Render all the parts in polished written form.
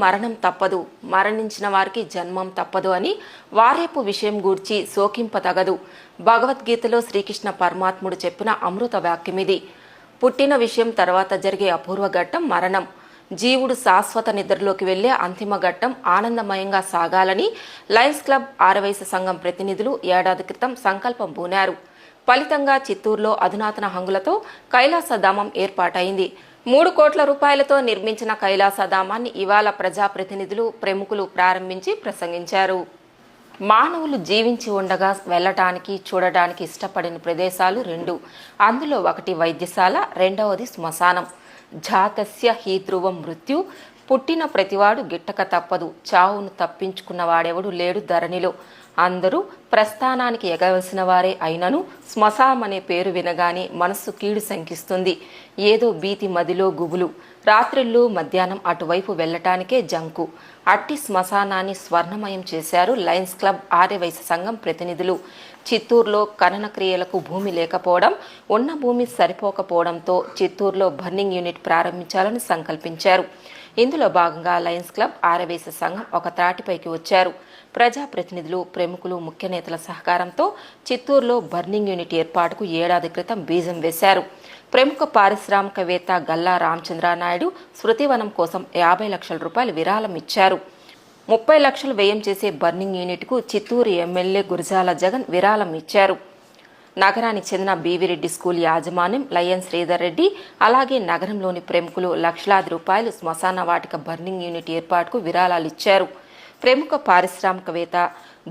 మరణం తప్పదు, మరణించిన వారికి జన్మం తప్పదు అని వారేపు విషయం గూర్చి శోకింపతగదు. భగవద్గీతలో శ్రీకృష్ణ పరమాత్ముడు చెప్పిన అమృత వాక్యమిది. పుట్టిన విషయం తర్వాత జరిగే అపూర్వ ఘట్టం మరణం. జీవుడు శాశ్వత నిద్రలోకి వెళ్లే అంతిమ ఘట్టం ఆనందమయంగా సాగాలని లయన్స్ క్లబ్ ఆరవయసు సంఘం ప్రతినిధులు ఏడాది క్రితం సంకల్పం పూనారు. ఫలితంగా చిత్తూరులో అధునాతన హంగులతో కైలాసధామం ఏర్పాటైంది. 3 కోట్ల రూపాయలతో నిర్మించిన కైలాసధామాన్ని ఇవాళ ప్రజాప్రతినిధులు, ప్రముఖులు ప్రారంభించి ప్రసంగించారు. మానవులు జీవించి ఉండగా వెళ్లటానికి, చూడటానికి ఇష్టపడిన ప్రదేశాలు 2. అందులో ఒకటి వైద్యశాల, రెండవది శ్మశానం. జాతస్య హీ ధ్రువం మృత్యు. పుట్టిన ప్రతివాడు గిట్టక తప్పదు. చావును తప్పించుకున్నవాడెవడు లేడు ధరణిలో. అందరూ ప్రస్థానానికి ఎగవలసిన వారే అయినను శ్మశానం అనే పేరు వినగానే మనస్సు కీడు శంకిస్తుంది. ఏదో భీతి మదిలో గుబులు. రాత్రిళ్ళు మధ్యాహ్నం అటువైపు వెళ్లటానికే జంకు. అట్టి శ్మశానాన్ని స్వర్ణమయం చేశారు లయన్స్ క్లబ్ ఆర్యవైశ్య సంఘం ప్రతినిధులు. చిత్తూరులో ఖనన క్రియలకు భూమి లేకపోవడం, ఉన్న భూమి సరిపోకపోవడంతో చిత్తూరులో బర్నింగ్ యూనిట్ ప్రారంభించాలని సంకల్పించారు. ఇందులో భాగంగా లయన్స్ క్లబ్ ఆర్యవైశ్య సంఘం ఒక త్రాటిపైకి వచ్చారు. ప్రజాప్రతినిధులు, ప్రముఖులు, ముఖ్య నేతల సహకారంతో చిత్తూరులో బర్నింగ్ యూనిట్ ఏర్పాటుకు ఏడాది క్రితం బీజం వేశారు. ప్రముఖ పారిశ్రామికవేత్త గల్లా రామచంద్రనాయుడు స్మృతివనం కోసం 50 లక్షల రూపాయలు విరాళం ఇచ్చారు. 30 లక్షలు వ్యయం చేసే బర్నింగ్ యూనిట్కు చిత్తూరు ఎమ్మెల్యే గురజాల జగన్ విరాళం ఇచ్చారు. నగరానికి చెందిన బీవిరెడ్డి స్కూల్ యాజమాన్యం, లయన్ శ్రీధర్ రెడ్డి, అలాగే నగరంలోని ప్రముఖులు లక్షలాది రూపాయలు శ్మశాన వాటిక బర్నింగ్ యూనిట్ ఏర్పాటుకు విరాళాలు ఇచ్చారు. ప్రముఖ పారిశ్రామికవేత్త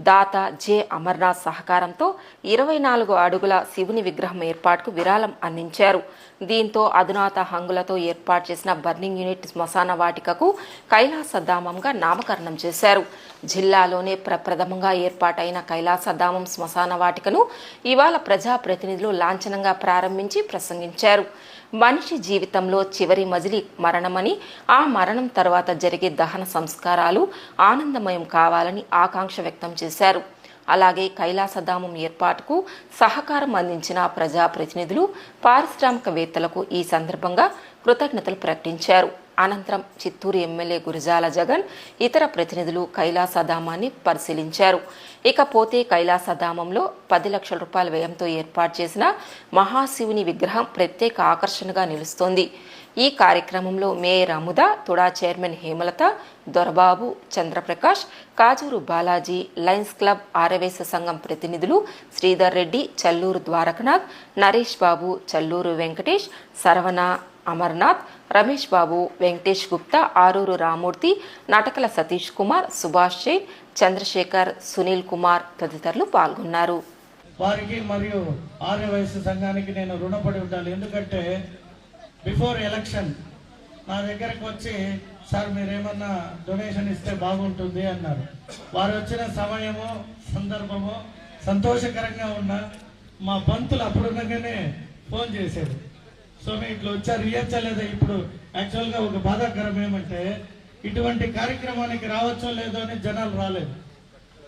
దాత జె అమర్నాథ్ సహకారంతో 24 అడుగుల శివుని విగ్రహం ఏర్పాటుకు విరాళం అందించారు. దీంతో అధునాత హంగులతో ఏర్పాటు చేసిన బర్నింగ్ యూనిట్ శ్మశాన వాటికకు కైలాసధామంగా నామకరణం చేశారు. జిల్లాలోనే ప్రప్రథమంగా ఏర్పాటైన కైలాసధామం శ్మశాన వాటికను ఇవాళ ప్రజాప్రతినిధులు లాంఛనంగా ప్రారంభించి ప్రసంగించారు. మనిషి జీవితంలో చివరి మజిలీ మరణమని, ఆ మరణం తర్వాత జరిగే దహన సంస్కారాలు ఆనందమయం కావాలని ఆకాంక్ష వ్యక్తం చేశారు. అలాగే కైలాసధామం ఏర్పాటుకు సహకారం అందించిన ప్రజాప్రతినిధులు, పారిశ్రామికవేత్తలకు ఈ సందర్భంగా కృతజ్ఞతలు ప్రకటించారు. అనంతరం చిత్తూరు ఎమ్మెల్యే గురజాల జగన్, ఇతర ప్రతినిధులు కైలాసధామాన్ని పరిశీలించారు. ఇకపోతే కైలాసధామంలో 10 లక్షల రూపాయల వ్యయంతో ఏర్పాటు చేసిన మహాశివుని విగ్రహం ప్రత్యేక ఆకర్షణగా నిలుస్తోంది. ఈ కార్యక్రమంలో mayor Amudha, TUDA chairman Hemalatha, Dorababu, Chandraprakash, Kajuru Balaji, Lions Club Aryavysya Sangham ప్రతినిధులు శ్రీధర్ రెడ్డి, చల్లూరు ద్వారకనాథ్, నరేష్ బాబు, చల్లూరు వెంకటేష్, సరవణ, అమర్నాథ్, రమేష్ బాబు, వెంకటేష్ గుప్తా, ఆరూరు రామూర్తి, నటకల సతీష్ కుమార్, సుభాష్ జైన్, చంద్రశేఖర్, సునీల్ కుమార్ తదితరులు పాల్గొన్నారు. వారికి మరియు ఆర్యవైశ్య సంఘానికి నేను రుణపడి ఉండాలి. ఎందుకంటే బిఫోర్ ఎలక్షన్ నా దగ్గరకు వచ్చి, సార్ మీరేమన్నా డొనేషన్ ఇస్తే బాగుంటుంది అన్నారు. వారు వచ్చిన సమయము, సందర్భము సంతోషకరంగా ఉన్న మా బంతులు అప్పుడున్నగానే ఫోన్ చేశారు. సో మీ ఇట్లా వచ్చారు, ఇయ్యచ్చలేదా? ఇప్పుడు యాక్చువల్గా ఒక బాధాకరం ఏమంటే, ఇటువంటి కార్యక్రమానికి రావచ్చో లేదో అని జనాలు రాలేదు.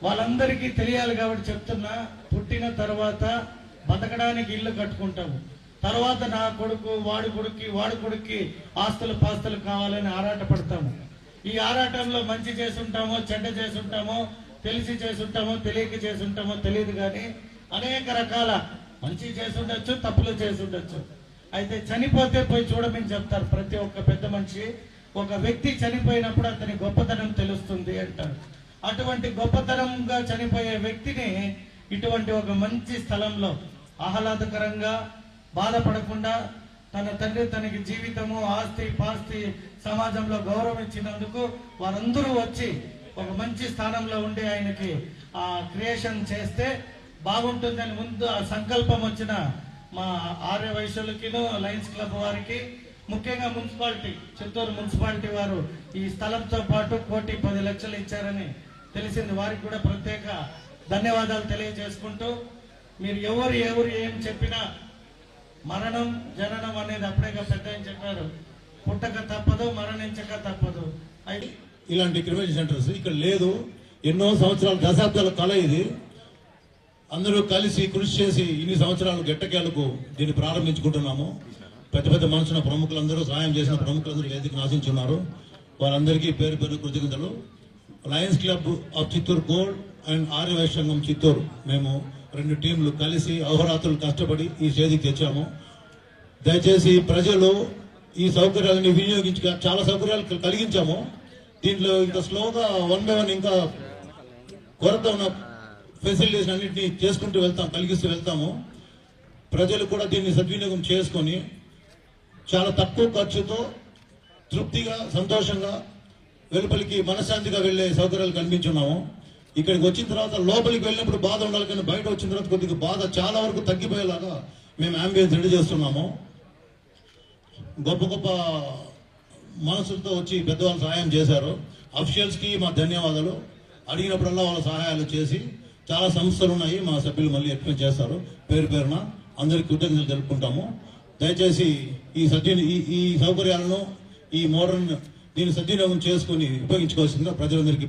వాళ్ళందరికీ తెలియాలి కాబట్టి చెప్తున్నా, పుట్టిన తర్వాత బతకడానికి ఇల్లు కట్టుకుంటాము, తర్వాత నా కొడుకు, వాడి కొడుక్కి ఆస్తులు పాస్తులు కావాలని ఆరాట పడతాము. ఈ ఆరాటంలో మంచి చేసుంటామో, చెడ్డ చేసుంటామో, తెలిసి చేసుంటామో, తెలియక చేసుంటామో తెలియదు. కానీ అనేక రకాల మంచి చేసుండొచ్చు, తప్పులు చేసుండొచ్చు. అయితే చనిపోతే పోయి చూడమని చెప్తారు ప్రతి ఒక్క పెద్ద మనిషి. ఒక వ్యక్తి చనిపోయినప్పుడు అతని గొప్పతనం తెలుస్తుంది అంటారు. అటువంటి గొప్పతనంగా చనిపోయే వ్యక్తిని ఇటువంటి ఒక మంచి స్థలంలో ఆహ్లాదకరంగా, బాధపడకుండా, తన తండ్రి తనకి జీవితము, ఆస్తి పాస్తి, సమాజంలో గౌరవం ఇచ్చినందుకు వారందరూ వచ్చి ఒక మంచి స్థానంలో ఉండి ఆయనకి ఆ క్రియేషన్ చేస్తే బాగుంటుందని ముందు ఆ సంకల్పం వచ్చిన మా ఆర్యవైశ్యులకిను, లయన్స్ క్లబ్ వారికి, ముఖ్యంగా మున్సిపాలిటీ, చిత్తూరు మున్సిపాలిటీ వారు ఈ స్థలంతో పాటు 1,10 లక్షలు ఇచ్చారని తెలిసింది. వారికి కూడా ప్రత్యేక ధన్యవాదాలు తెలియజేసుకుంటూ, మీరు ఎవరు ఏం చెప్పినా మరణం జననం అనేది అప్పుడేగా పెద్ద చెప్పారు, పుట్టక తప్పదు, మరణించక తప్పదు. ఇలాంటి క్రిమినల్ సెంటర్స్ ఇక్కడ లేదు. ఎన్నో సంవత్సరాలు, దశాబ్దాల కళ ఇది. అందరూ కలిసి కృషి చేసి ఇన్ని సంవత్సరాలు గెట్టకేలకు దీన్ని ప్రారంభించుకుంటున్నాము. పెద్ద పెద్ద మనుషుల ప్రముఖులందరూ, సాయం చేసిన ప్రముఖులందరూ వేదికను ఆశించున్నారు. వారందరికీ పేరు పేరు కృతజ్ఞతలు. Lions Club of Chittoor Gold and Arya Vysya Sangham Chittoor మేము 2 టీంలు కలిసి అహోరాత్రులు కష్టపడి ఈ స్టేజ్కి తెచ్చాము. దయచేసి ప్రజలు ఈ సౌకర్యాలని వినియోగించక చాలా సౌకర్యాలు కలిగించాము. దీంట్లో ఇంకా స్లోగా 1 by 1 ఇంకా కొరత ఉన్న ఫెసిలిటీస్ అన్నింటినీ చేసుకుంటూ కలిగిస్తూ వెళ్తాము. ప్రజలు కూడా దీన్ని సద్వినియోగం చేసుకొని చాలా తక్కువ ఖర్చుతో తృప్తిగా సంతోషంగా వెలుపలికి మనశ్శాంతిగా వెళ్లే సౌకర్యాలు కల్పించున్నాము. ఇక్కడికి వచ్చిన తర్వాత లోపలికి వెళ్ళినప్పుడు బాధ ఉండాలి, కానీ బయట వచ్చిన తర్వాత కొద్దిగా బాధ చాలా వరకు తగ్గిపోయేలాగా మేము అంబియన్స్ రెడీ చేస్తున్నాము. గొప్ప గొప్ప మనసులతో వచ్చి పెద్దవాళ్ళు సహాయం చేశారు. అఫీషియల్స్కి మా ధన్యవాదాలు. అడిగినప్పుడల్లా వాళ్ళ సహాయాలు చేసి చాలా సంస్థలు ఉన్నాయి, మా సభ్యులు మళ్ళీ ఎక్స్ప్లెయిన్ చేస్తారు. పేరు పేరున అందరికి కృతజ్ఞతలు తెలుపుకుంటాము. దయచేసి ఈ సౌకర్యాలను ఈ మోడర్న్ దీన్ని సద్వినియోగం చేసుకుని ఉపయోగించుకోవాల్సిందిగా ప్రజలందరికీ